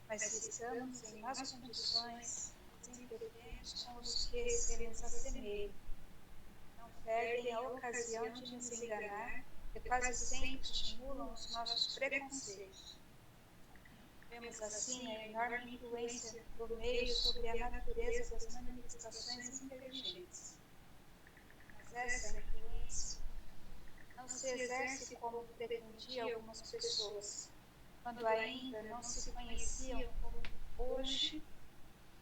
mas se estamos em más condições, nos entretemos com os que se nos assemelham. Não perdem a ocasião de nos enganar e quase sempre estimulam os nossos preconceitos. Vemos assim a enorme influência do meio sobre a natureza das manifestações inteligentes. Mas essa influência não se exerce como pretendiam algumas pessoas, quando ainda não se conheciam como hoje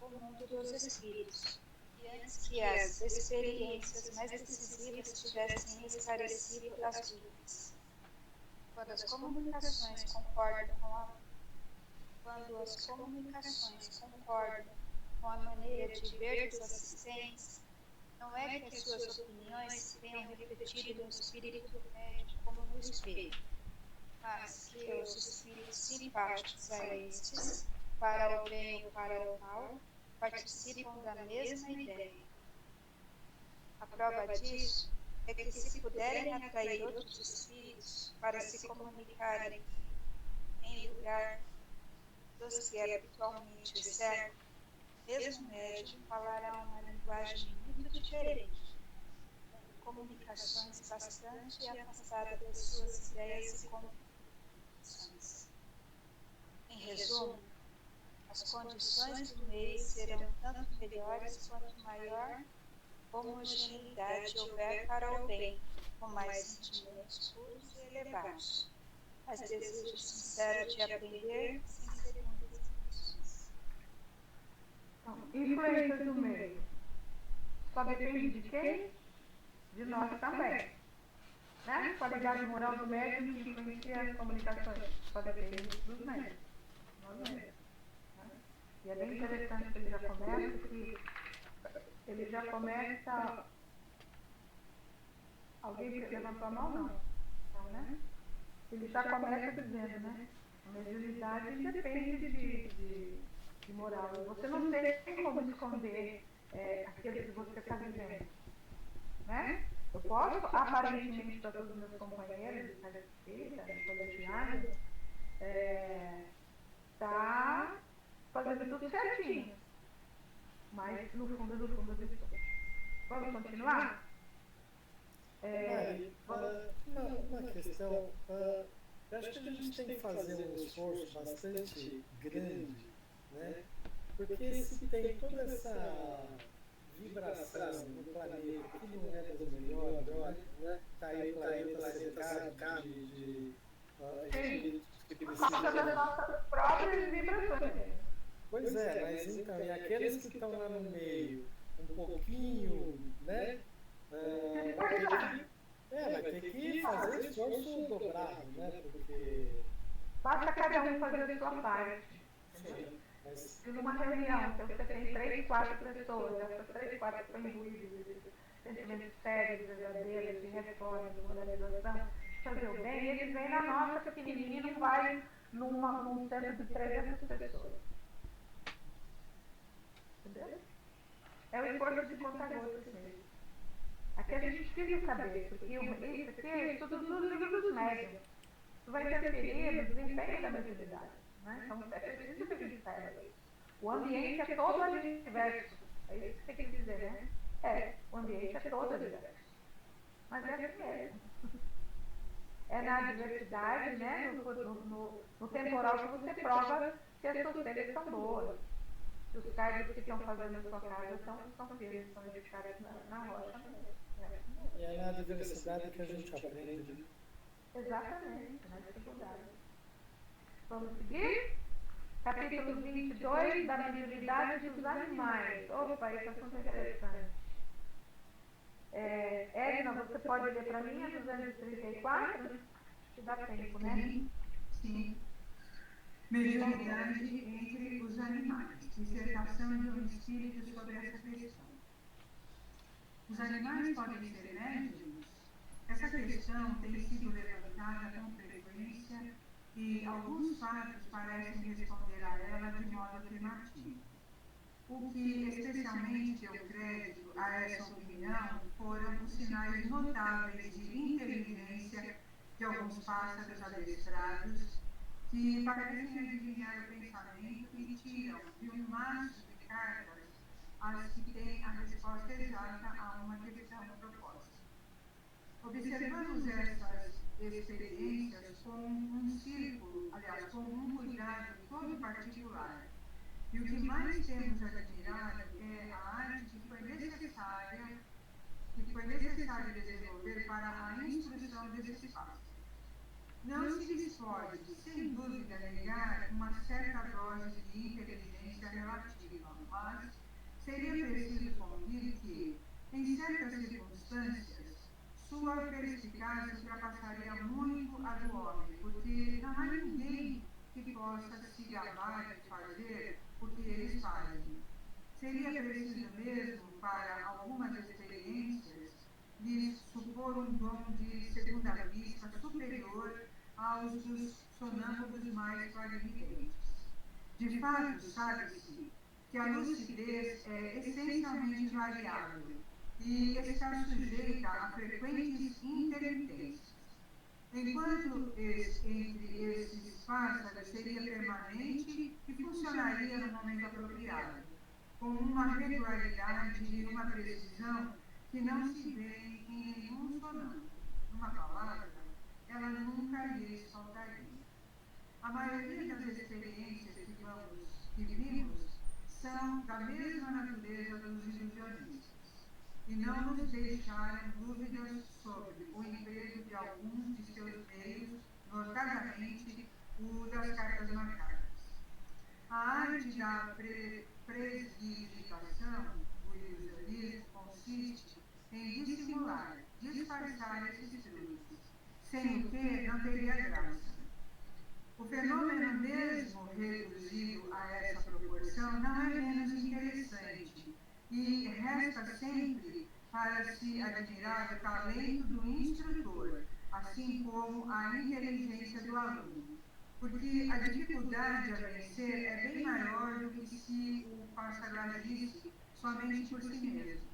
o mundo dos espíritos, e antes que as experiências mais decisivas tivessem esclarecido as dúvidas. Quando as comunicações concordam com a maneira de ver dos assistentes, não é que as suas opiniões se tenham refletido no espírito médio como no espelho, mas que os espíritos simpáticos a estes, para o bem ou para o mal, participam da mesma ideia. A prova disso é que, se puderem atrair outros espíritos para se comunicarem em lugar dos que habitualmente cercam, mesmo médium falará uma linguagem muito diferente, com comunicações bastante afastadas das suas ideias e convicções. Em resumo, as condições do meio serão tanto melhores quanto maior homogeneidade houver para o bem, com mais sentimentos puros e elevados, mas desejo sincero de aprender sem segundas intenções. Influências do meio. Só depende de quem? De nós também. Né? Qualidade moral do médium que influencia as comunicações. Só depende dos médios. Nós mesmos. Né? E é bem interessante que ele já começa. Alguém levantou a mão? Não. Não, né? Ele já começa dizendo, né? A mediunidade independe de moral. Você não tem como esconder aquilo que você está vivendo. Né? Eu posso, aparentemente, para todos os meus companheiros de casa espírita, de colegiado, tá fazendo tudo certinho. Mas, no fundo, eu estou. Vamos continuar? Mari, uma questão, eu acho que a gente tem que fazer um esforço bastante grande, né? Porque se tem toda essa vibração no planeta, que não é das melhores, né? Está aí o planeta cercado de espíritos que Passa das precisam. nossas próprias vibrações. Pois é, mas então, e aqueles que estão lá no meio, um pouquinho, né? Vai ter que fazer esforço dobrado, né? Porque. Basta cada um fazer a sua parte. Sim, mas... Se numa reunião, então você tem 3, 4 pessoas, essas 3, 4 estão imbuídas de sentimentos sérios, verdadeiros, de reforma, de moralização, de fazer o bem, e eles vêm na nossa pequenininha e não vai num centro de 300 pessoas. Entendeu? É o esforço de contar gotas mesmo. Aqui a gente precisa saber, porque isso aqui é estudo dos livros dos médiuns. Isso vai interferir no desempenho da mediunidade. Né? Então é preciso que a gente saiba isso. O ambiente é todo adverso. É isso que você quer dizer, né? O ambiente é todo adverso. Mas é assim mesmo. É na adversidade, né? No temporal que você prova que as suas telhas são boas. Se os cargos que estão fazendo a sua casa são firmes, são edificados na rocha mesmo. E é na adversidade que a gente aprende, né? Exatamente, na dificuldade. Vamos seguir? Capítulo 22 da mediunidade dos animais. Opa, esse assunto é interessante. Edna, você pode ler para mim a 234? Acho que dá tempo, né? Sim. Mediunidade entre os animais. Dissertação de um espírito sobre essa questão. Os animais podem ser médiums? Essa questão tem sido levantada com frequência e alguns fatos parecem responder a ela de modo afirmativo. O que especialmente deu crédito a essa opinião foram os sinais notáveis de inteligência de alguns pássaros adestrados que parecem adivinhar o pensamento e tiram de um maço de cartas as que têm a resposta exata a uma questão proposta. Observamos essas experiências com um círculo, aliás, com um cuidado todo particular. E o que mais temos admirado é a arte que foi necessário desenvolver para a instrução desses pássaros. Não se lhes pode, sem dúvida, negar uma certa dose de inteligência relativa, mas seria preciso convir que, em certas circunstâncias, sua perspicácia ultrapassaria muito a do homem, porque não há ninguém que possa se gabar de fazer o que eles fazem. Seria preciso mesmo, para algumas experiências, lhes supor um dom de segunda vista superior aos dos sonâmbulos mais clarividentes. De fato, sabe-se que a lucidez é essencialmente variável e está sujeita a frequentes intermitências. Enquanto entre esses pássaros seria permanente e funcionaria no momento apropriado, com uma regularidade e uma precisão que não se vê em nenhum sonâmbulo. Numa palavra, ela nunca lhes faltaria. A maioria das experiências que vimos são da mesma natureza dos ilusionistas e não nos deixaram dúvidas sobre o emprego de alguns de seus meios, notadamente o das cartas marcadas. A arte da presdigitação do ilusionismo consiste em dissimular, disfarçar esses truques, sem o que não teria graça. O fenômeno mesmo reduzido a essa proporção não é menos interessante e resta sempre para se admirar o talento do instrutor, assim como a inteligência do aluno, porque a dificuldade a vencer é bem maior do que se o pássaro agisse somente por si mesmo.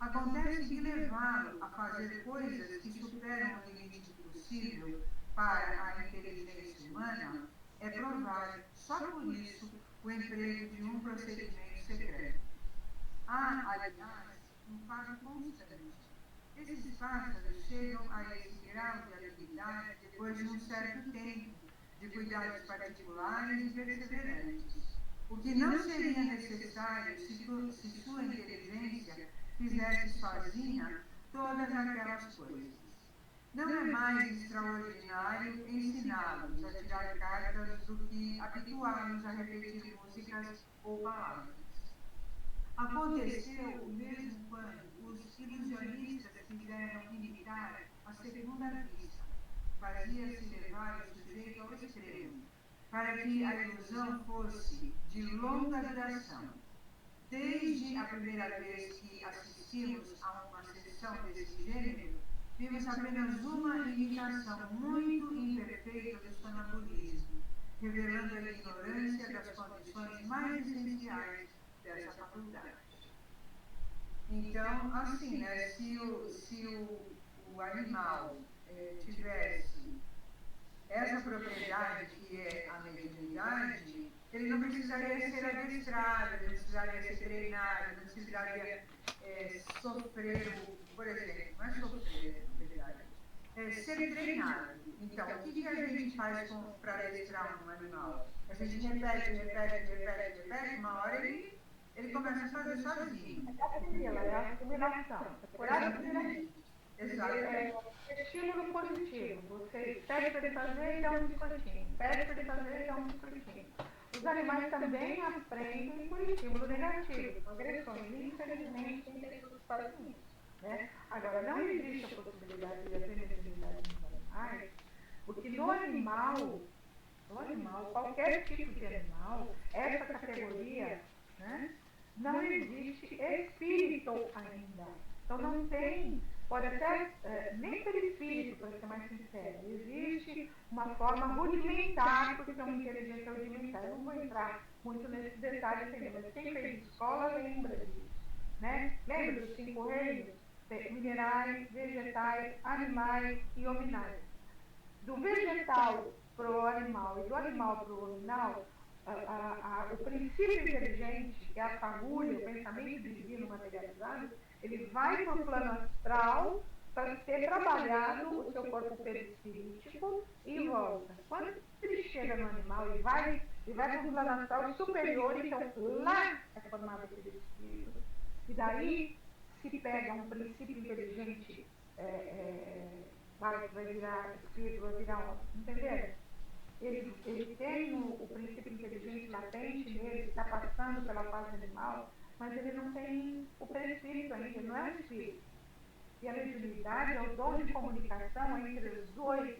Acontece que levá-lo a fazer coisas que superam o limite do possível para a inteligência humana é provar, só por isso, o emprego de um procedimento secreto. Há, aliás, um fato constante. Esses pássaros chegam a esse grau de habilidade depois de um certo tempo de cuidados particulares e perseverantes, o que não seria necessário se sua inteligência fizesse sozinha todas aquelas coisas. Não é mais extraordinário ensiná-los a tirar cartas do que habituá-los a repetir músicas ou palavras. Aconteceu o mesmo quando os ilusionistas quiseram imitar a segunda vista. Fazia-se levar o sujeito ao extremo, para que a ilusão fosse de longa duração. Desde a primeira vez que assistimos a uma sessão desse gênero, vimos apenas uma imitação muito imperfeita do sonambulismo, revelando a ignorância das condições mais essenciais dessa faculdade. Então, assim, né, se o animal tivesse essa propriedade que é a mediunidade, ele não precisaria ser adestrado, ele não precisaria ser treinado, ele não precisaria sofrer, por exemplo, não é sofrer, na verdade, ser treinado. Então, o que a gente faz para adestrar um animal? A gente repete, uma hora ele começa a fazer sozinho. É a assimilação. Exato. Estímulo positivo. Você pede para ele fazer e dá um descontinho. Pede para ele fazer e dá um descontinho. Os animais também aprendem por estímulo negativo. Agressões, infelizmente, tem pessoas que fazem isso. Né? Agora, não existe a possibilidade de haver mediunidade nos animais, porque no animal, qualquer tipo de animal, essa categoria, né, não existe espírito ainda. Então não tem, pode até, nem ter espírito, para ser mais sincero, existe uma forma rudimentar, porque é uma inteligência rudimentar. Eu não vou entrar muito nesses detalhes ainda, mas quem fez escola lembra disso. Né? Lembra dos 5 reinos? Minerais, vegetais, animais e hominais. Do vegetal para o animal e do animal para o hominal, o princípio inteligente, que é a fagulha, o pensamento divino materializado, ele vai para o plano astral para ser trabalhado o seu corpo perispirítico e volta. Quando ele chega no animal e vai para um plano astral superior, então lá é formado aquele espírito. E daí se pega um princípio inteligente, vai virar espírito, vai virar um, entendeu? Ele tem o princípio inteligente latente nele, está passando pela fase animal, mas ele não tem o perispírito ainda, ele não é um espírito. E a mediunidade é o dom de comunicação entre os dois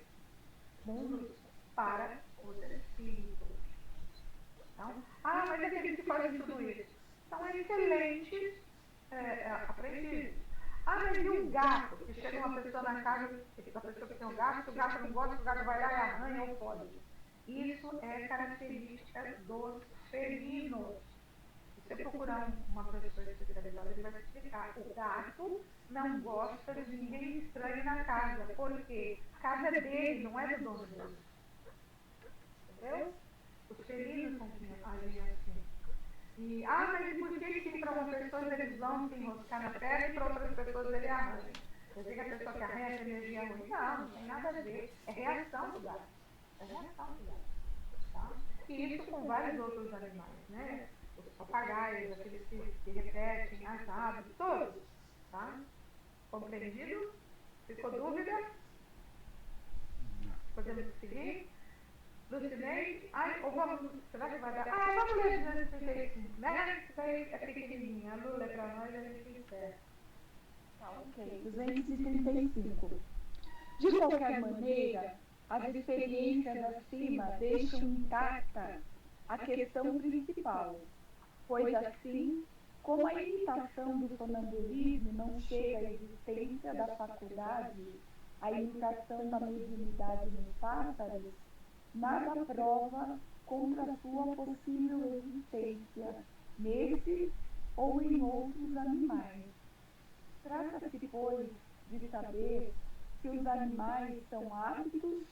mundos para os espíritos. Então, mas aqueles que fazem tudo isso são excelentes aprendizes. Mas e um gato? Que chega uma pessoa na casa da pessoa que tem um gato, se o gato não gosta, o gato vai lá e arranha ou pode. Isso é característica dos felinos. Se você procurar uma pessoa especializada, ele vai te explicar. O gato não gosta de ninguém estranho na casa, porque a casa é dele, não é do dono dele. Entendeu? Os felinos são agem assim. E, mas por que para uma pessoa eles vão se enroscar na perna e para outras pessoas ele arranha? Quer dizer que a pessoa que arranha tem energia ruim? Não tem nada a ver. É reação do gato. É reação do gato. Tá? E isso com vários outros animais, né? Os papagaios, aqueles que repetem, as aves, todos. Tá? Compreendido? Ficou dúvida? Podemos seguir? Lucinei? Ou vamos, será que vai dar? Vamos ler 235, né? Isso aí é pequenininha. A Lu lê para nós e a gente encerra. Ok, 235. De qualquer maneira, as experiências acima deixam intacta a questão principal, pois assim, como a imitação do sonambulismo não chega à existência da faculdade, a imitação da mediunidade nos pássaros, nada prova contra a sua possível existência nesses ou em outros animais. Trata-se, pois, de saber se os animais são aptos,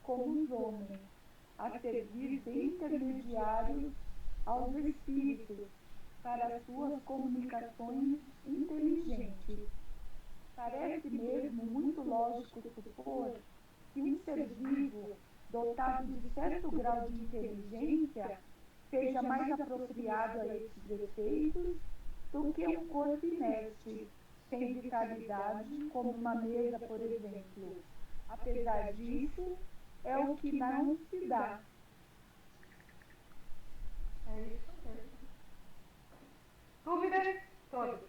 como os homens, a servir de intermediários aos espíritos para as suas comunicações inteligentes. Parece mesmo muito lógico supor que um ser vivo dotado de certo grau de inteligência seja mais apropriado a esses efeitos do que um corpo inerte, sem vitalidade, como uma mesa, por exemplo. Apesar disso, é o que não se dá. É isso mesmo. Dúvidas? Todos.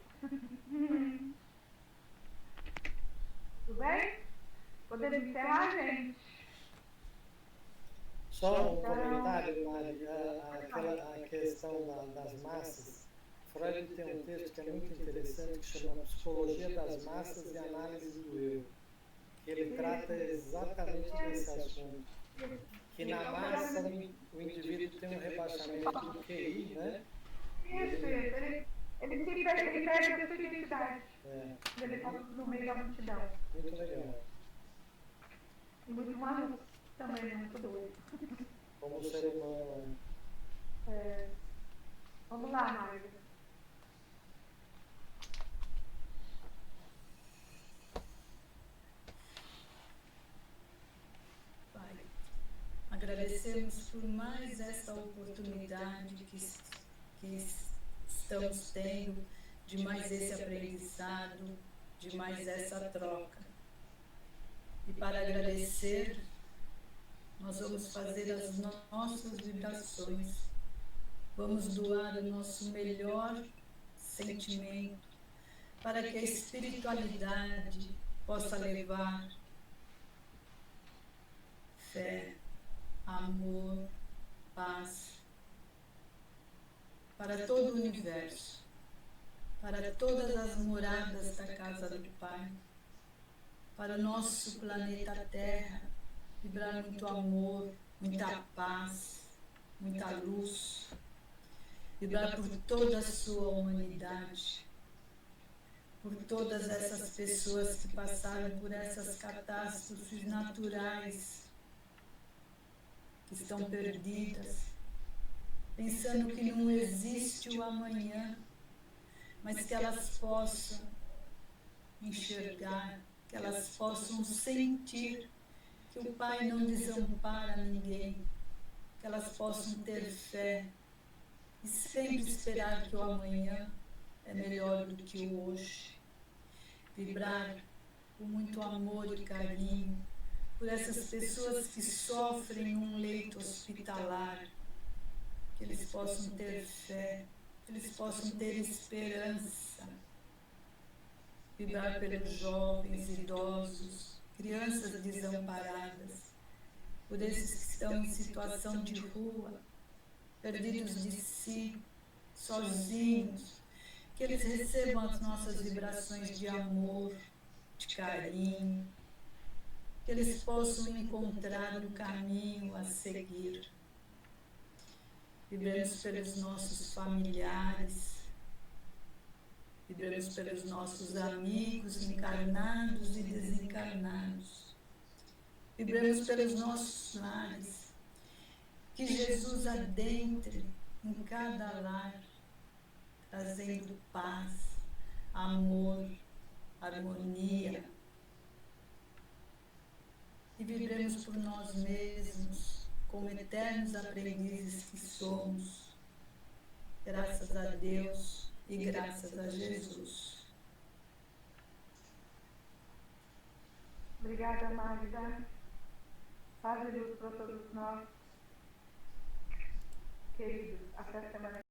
Tudo bem? Podemos encerrar, gente? Só um comentário, Mari, a questão das massas. Freud tem um texto que é muito interessante que chama Psicologia das Massas e Análise do Eu, que ele trata exatamente desse assunto. Que na massa o indivíduo tem um rebaixamento do QI, né? Isso. Ele perde a sua identidade. Ele está no meio da multidão. Muito legal. E muito maluco também, muito doido. Como ser humano. Vamos lá, Marga. Pai, agradecemos por mais essa oportunidade que estamos tendo, de mais esse aprendizado, de mais essa troca. E para agradecer, nós vamos fazer as nossas vibrações, vamos doar o nosso melhor sentimento, para que a espiritualidade possa levar fé, amor, paz para todo o universo, para todas as moradas da casa do Pai, para o nosso planeta Terra, vibrar muito amor, muita paz, muita luz, vibrar por toda a sua humanidade, por todas essas pessoas que passaram por essas catástrofes naturais, que estão perdidas, pensando que não existe o amanhã, mas que elas possam enxergar, que elas possam sentir que o Pai não desampara ninguém, que elas possam ter fé e sempre esperar que o amanhã é melhor do que o hoje. Vibrar com muito amor e carinho por essas pessoas que sofrem num leito hospitalar, que eles possam ter fé, que eles possam ter esperança. Vibrar pelos jovens, idosos, crianças desamparadas, por esses que estão em situação de rua, perdidos de si, sozinhos, que eles recebam as nossas vibrações de amor, de carinho, que eles possam encontrar um caminho a seguir. Vibramos pelos nossos familiares, vibramos pelos nossos amigos encarnados e desencarnados, vibramos pelos nossos lares, que Jesus adentre em cada lar, trazendo paz, amor, harmonia. E vibremos por nós mesmos, como eternos aprendizes que somos, graças a Deus e graças a Jesus. Obrigada, Magda. Paz e luz para todos nós. Queridos, até a semana